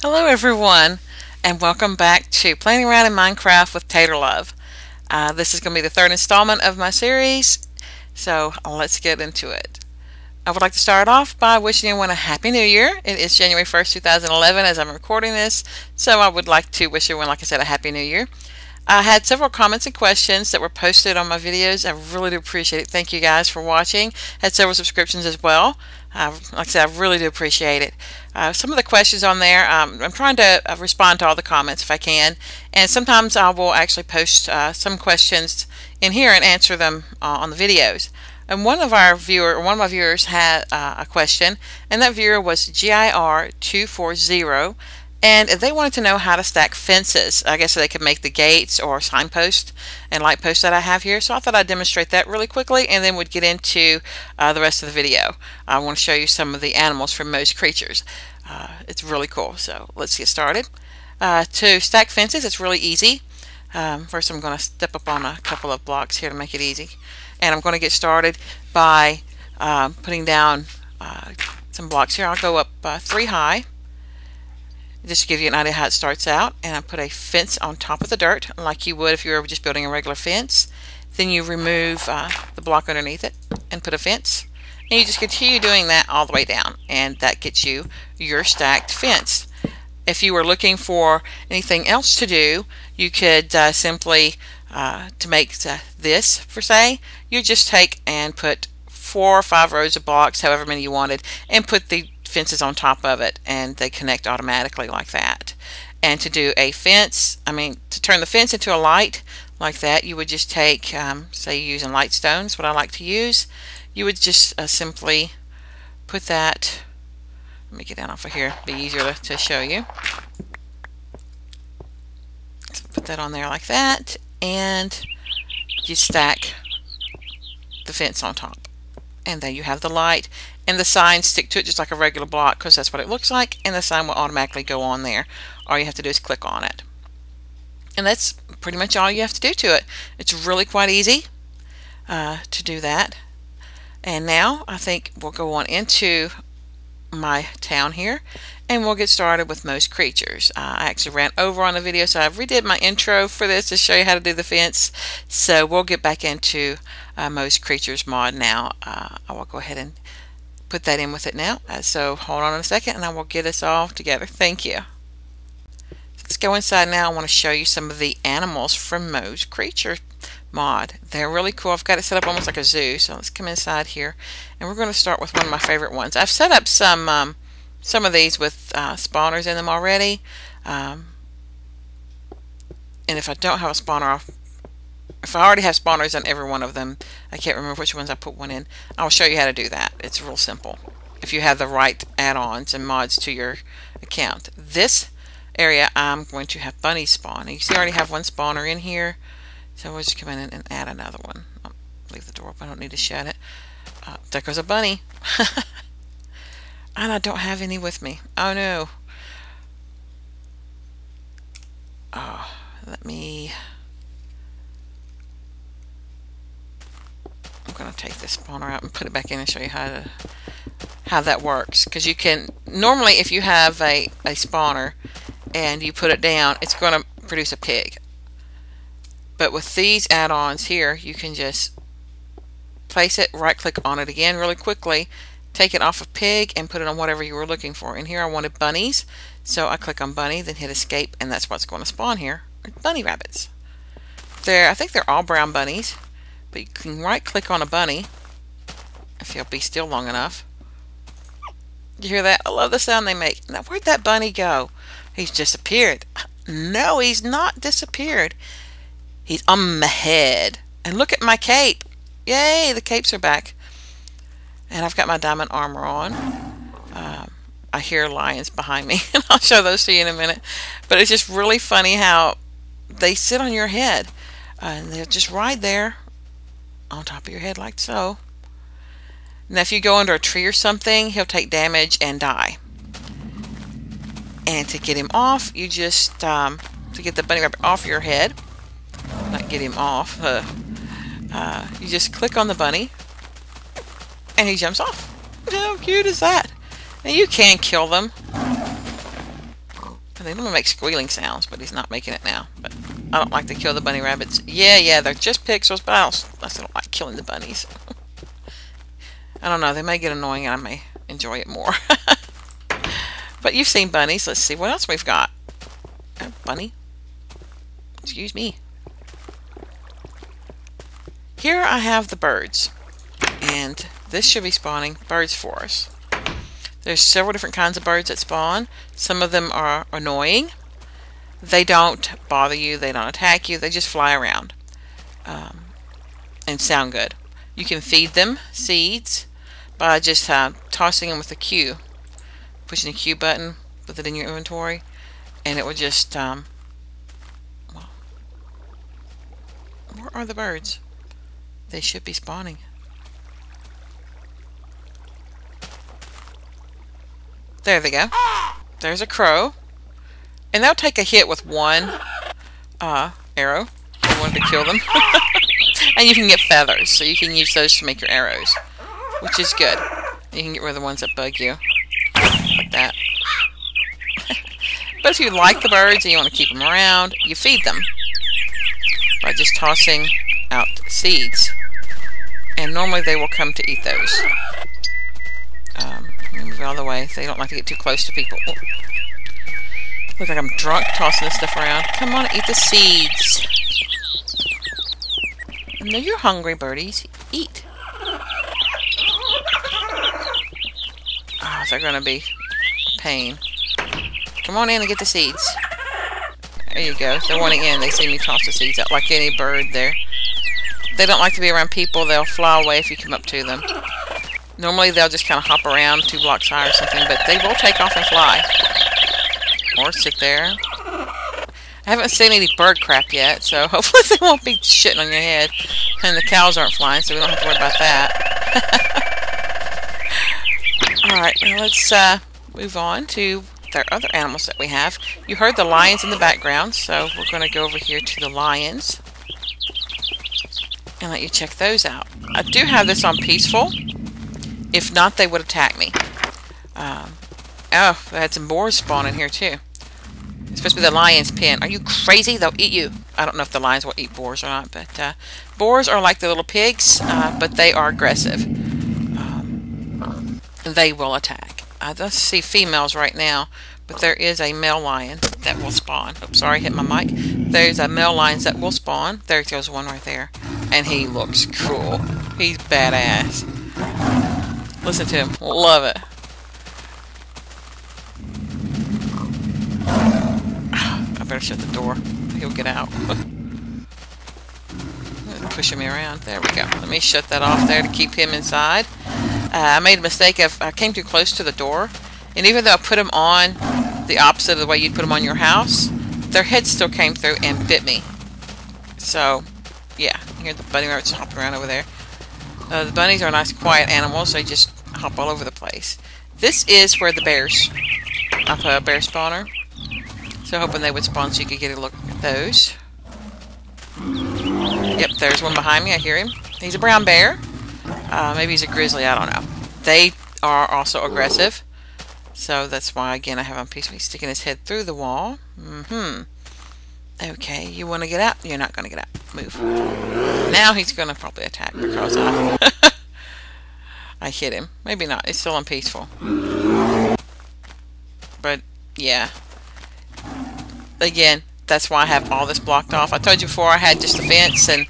Hello everyone, and welcome back to Playing Around in Minecraft with Tater Love. This is going to be the third installment of my series, so let's get into it. I would like to start off by wishing everyone a Happy New Year. It is January 1st, 2011 as I'm recording this, so I would like to wish everyone, like I said, a Happy New Year. I had several comments and questions that were posted on my videos. I really do appreciate it. Thank you guys for watching. Had several subscriptions as well. Like I said, I really do appreciate it. Some of the questions on there, I'm trying to respond to all the comments if I can. And sometimes I will actually post some questions in here and answer them on the videos. And one of my viewers had a question, and that viewer was GIR240. And they wanted to know how to stack fences, I guess so they could make the gates or signposts and light posts that I have here. So I thought I'd demonstrate that really quickly and then would get into the rest of the video. I want to show you some of the animals from most creatures. It's really cool. So let's get started. To stack fences, it's really easy. First I'm going to step up on a couple of blocks here to make it easy. And I'm going to get started by putting down some blocks here. I'll go up 3 high. Just to give you an idea how it starts out, and I put a fence on top of the dirt like you would if you were just building a regular fence. Then you remove the block underneath it and put a fence, and you just continue doing that all the way down, and that gets you your stacked fence. If you were looking for anything else to do, you could simply to make this for say, you just take and put 4 or 5 rows of blocks, however many you wanted, and put the fences on top of it, and they connect automatically like that. And to do a fence, to turn the fence into a light like that, you would just take, say you're using light stones, what I like to use, you would just simply put that, let me get down off of here, it'd be easier to show you. So put that on there like that, and you stack the fence on top. And there you have the light, and the signs stick to it just like a regular block because that's what it looks like, and the sign will automatically go on there. All you have to do is click on it, and that's pretty much all you have to do to it. It's really quite easy to do that. And now I think we'll go on into my town here, and we'll get started with most creatures. I actually ran over on the video, so I redid my intro for this to show you how to do the fence. So we'll get back into most creatures mod now. I will go ahead and put that in with it now. So hold on a second and I will get us all together. Thank you. Let's go inside now. I want to show you some of the animals from most creature mod. They're really cool. I've got it set up almost like a zoo. So let's come inside here, and we're going to start with one of my favorite ones. I've set up some of these with spawners in them already. And if I don't have a spawner, if I already have spawners on every one of them, I can't remember which ones I put one in. I'll show you how to do that. It's real simple if you have the right add-ons and mods to your account. This area I'm going to have bunnies spawn. You see I already have one spawner in here, so we'll just come in and add another one. I'll leave the door open. I don't need to shut it. There goes a bunny. And I don't have any with me. Oh no. Oh, let me... I'm going to take this spawner out and put it back in and show you how that works. Because you can, normally if you have a spawner and you put it down, it's going to produce a pig. But with these add-ons here, you can just place it, right click on it again really quickly, take it off of pig and put it on whatever you were looking for. And here I wanted bunnies, so I click on bunny, then hit escape, and that's what's going to spawn here. Bunny rabbits. I think they're all brown bunnies. But you can right click on a bunny if you'll be still long enough. You hear that? I love the sound they make. Now where'd that bunny go? He's disappeared. No, he's not disappeared. He's on my head. And look at my cape. Yay, the capes are back. And I've got my diamond armor on. I hear lions behind me, and I'll show those to you in a minute. But it's just really funny how they sit on your head. And they're just right there on top of your head like so. Now if you go under a tree or something, he'll take damage and die. And to get him off, you just to get the bunny rabbit off your head, not get him off, you just click on the bunny and he jumps off. How cute is that? Now you can kill them. They normally make squealing sounds, but he's not making it now. But I don't like to kill the bunny rabbits. Yeah, they're just pixels, but I still don't like killing the bunnies. I don't know, they may get annoying and I may enjoy it more. But you've seen bunnies. Let's see what else we've got. Bunny. Excuse me. Here I have the birds. And this should be spawning birds for us. There's several different kinds of birds that spawn. Some of them are annoying. They don't bother you. They don't attack you. They just fly around. And sound good. You can feed them seeds by just tossing them with a Q. Pushing the Q button with it in your inventory. And it will just... well, where are the birds? They should be spawning. There they go. There's a crow. And they'll take a hit with one arrow. I wanted to kill them. And you can get feathers, so you can use those to make your arrows, which is good. You can get rid of the ones that bug you, like that. But if you like the birds and you want to keep them around, you feed them by just tossing out seeds. And normally they will come to eat those. Move out of the way. They don't like to get too close to people. Oh. Look like I'm drunk tossing this stuff around. Come on, eat the seeds. I know you're hungry, birdies. Eat. Oh, they're going to be a pain. Come on in and get the seeds. There you go. They're wanting in. They see me toss the seeds out like any bird there. They don't like to be around people. They'll fly away if you come up to them. Normally they'll just kind of hop around 2 blocks high or something, but they will take off and fly. Or sit there. I haven't seen any bird crap yet, so hopefully they won't be shitting on your head. And the cows aren't flying, so we don't have to worry about that. Alright, now let's move on to the other animals that we have. You heard the lions in the background, so we're going to go over here to the lions and let you check those out. I do have this on peaceful. If not, they would attack me. Oh, I had some boars spawn in here too. It's supposed to be the lion's pen. Are you crazy? They'll eat you. I don't know if the lions will eat boars or not, but boars are like the little pigs, but they are aggressive. They will attack. I don't see females right now, but there is a male lion that will spawn. Oops, sorry, I hit my mic. There's a male lion that will spawn. There goes one right there. And he looks cool. He's badass. Listen to him. Love it. I better shut the door. He'll get out. Pushing me around. There we go. Let me shut that off there to keep him inside. I made a mistake. I came too close to the door. And even though I put them on the opposite of the way you'd put them on your house, their heads still came through and bit me. So, yeah. You hear the bunny rabbits hopping around over there. The bunnies are nice, quiet animals. They just hop all over the place. This is where the bears... I put a bear spawner. So hoping they would spawn so you could get a look at those. Yep, there's one behind me. I hear him. He's a brown bear. Maybe he's a grizzly. I don't know. They are also aggressive. So that's why, again, I have him peacefully sticking his head through the wall. Okay, you want to get out? You're not going to get out. Move. Now he's going to probably attack because I hit him. Maybe not. It's still unpeaceful. But, yeah. Again, that's why I have all this blocked off. I told you before I had just a fence, and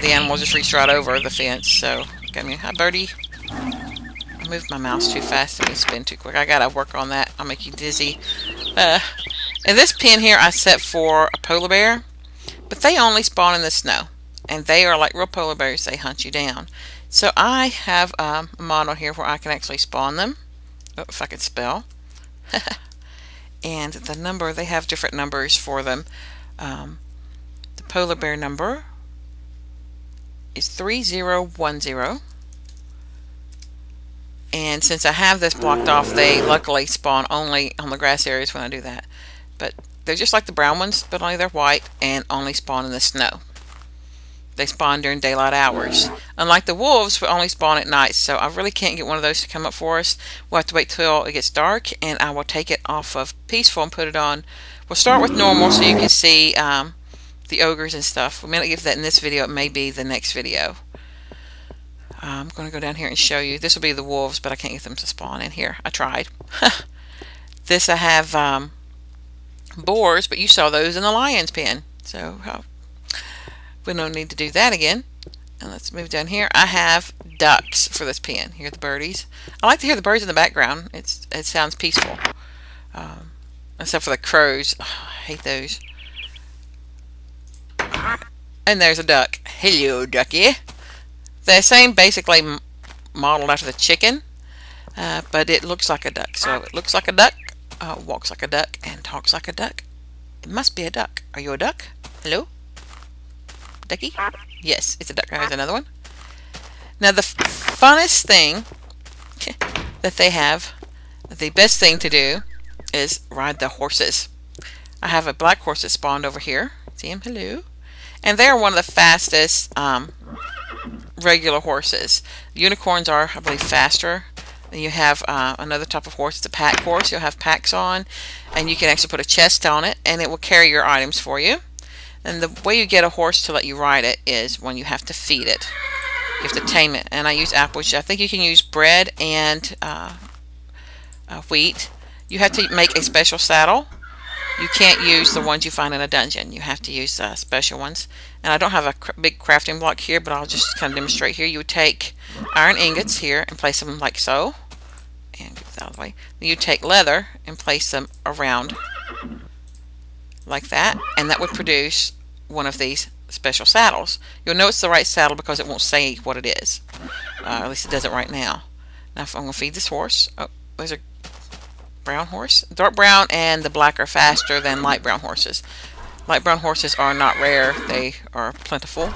the animal just reached right over the fence. So, come here. Hi, birdie. I moved my mouse too fast and we spin too quick. I gotta work on that. I'll make you dizzy. And this pen here I set for a polar bear, but they only spawn in the snow. And they are like real polar bears. They hunt you down. So I have a model here where I can actually spawn them. Oh, if I could spell. And the number, they have different numbers for them. The polar bear number is 3010. And since I have this blocked off, they luckily spawn only on the grass areas when I do that. But they're just like the brown ones, but only they're white and only spawn in the snow. they spawn during daylight hours. Unlike the wolves, we only spawn at night, so I really can't get one of those to come up for us. We'll have to wait till it gets dark, and I will take it off of peaceful and put it on. We'll start with normal so you can see the ogres and stuff. We may not get to that in this video. It may be the next video. I'm going to go down here and show you. This will be the wolves, but I can't get them to spawn in here. I tried. This I have boars, but you saw those in the lion's pen. So we don't need to do that again. And let's move down here. I have ducks for this pen. Hear the birdies. I like to hear the birds in the background. It sounds peaceful. Except for the crows. Oh, I hate those. And there's a duck. Hello, ducky. The same basically modeled after the chicken, but it looks like a duck. So it looks like a duck, walks like a duck, and talks like a duck. It must be a duck. Are you a duck? Hello? Ducky? Yes, it's a duck. There's another one. Now the funnest thing that they have, the best thing to do, is ride the horses. I have a black horse that spawned over here. See him? Hello. And they are one of the fastest regular horses. Unicorns are, I believe, faster. You have another type of horse. It's a pack horse. You'll have packs on, and you can actually put a chest on it, and it will carry your items for you. And the way you get a horse to let you ride it is when you have to feed it. You have to tame it. And I use apples. I think you can use bread and wheat. You have to make a special saddle. You can't use the ones you find in a dungeon. You have to use special ones. And I don't have a big crafting block here, but I'll just kind of demonstrate here. You would take iron ingots here and place them like so. And get this out of the way. Then you take leather and place them around like that. And that would produce one of these special saddles. You'll know it's the right saddle because it won't say what it is. At least it doesn't right now. Now if I'm going to feed this horse. Oh, there's a brown horse. Dark brown and the black are faster than light brown horses. Light brown horses are not rare. They are plentiful.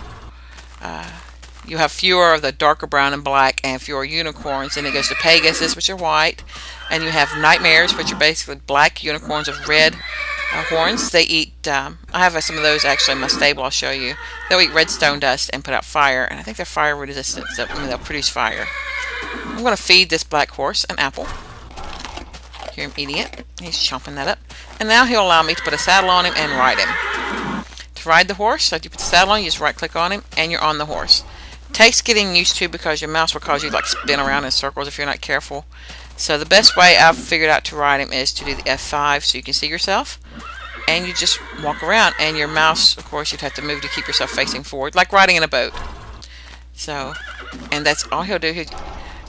You have fewer of the darker brown and black and fewer unicorns. Then it goes to Pegasus, which are white. And you have Nightmares, which are basically black unicorns with red horns. They eat, I have some of those actually in my stable. I'll show you. They'll eat redstone dust and put out fire. And I think they're fire resistant. So, they'll produce fire. I'm going to feed this black horse an apple. Hear him eating it. He's chomping that up. And now he'll allow me to put a saddle on him and ride him. To ride the horse, so you put the saddle on, you just right click on him and you're on the horse. It takes getting used to because your mouse will cause you to like spin around in circles if you're not careful. So the best way I've figured out to ride him is to do the F5 so you can see yourself. And you just walk around, and your mouse, of course, you'd have to move to keep yourself facing forward, like riding in a boat. So, and that's all he'll do.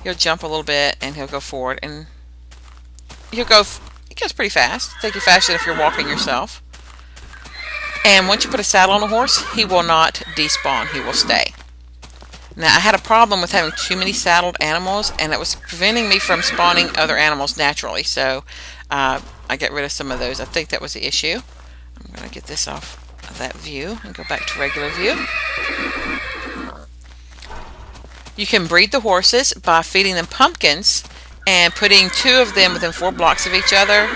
He'll jump a little bit and he'll go forward, and he goes pretty fast. It'll take you faster than if you're walking yourself. And once you put a saddle on a horse, he will not despawn. He will stay. Now, I had a problem with having too many saddled animals, and it was preventing me from spawning other animals naturally. So, I got rid of some of those. I think that was the issue. I'm going to get this off of that view and go back to regular view. You can breed the horses by feeding them pumpkins and putting 2 of them within 4 blocks of each other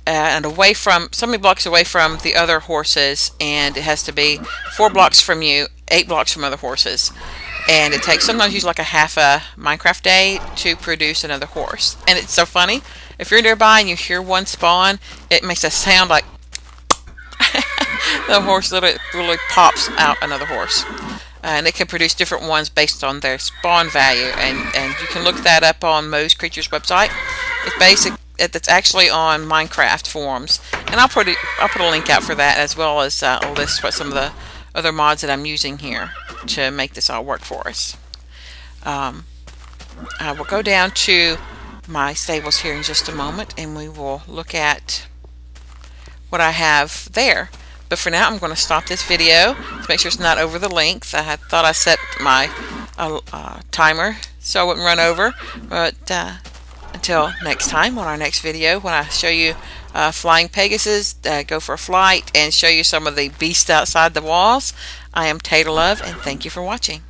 and away from, so many blocks away from the other horses, and it has to be 4 blocks from you, 8 blocks from other horses. And it takes sometimes usually like a half a MineCraft day to produce another horse. And it's so funny. If you're nearby and you hear one spawn, it makes a sound like the horse literally pops out another horse. And it can produce different ones based on their spawn value. And you can look that up on Moe's Creatures website. It's actually on MineCraft forums. And I'll put a link out for that, as well as a list of some of the other mods that I'm using here to make this all work for us. I will go down to my stables here in just a moment, and we will look at what I have there. But for now, I'm going to stop this video to make sure it's not over the length. I thought I set my timer so I wouldn't run over. But until next time, on our next video, when I show you flying Pegasus, go for a flight, and show you some of the beasts outside the walls, I am Tater Love, and thank you for watching.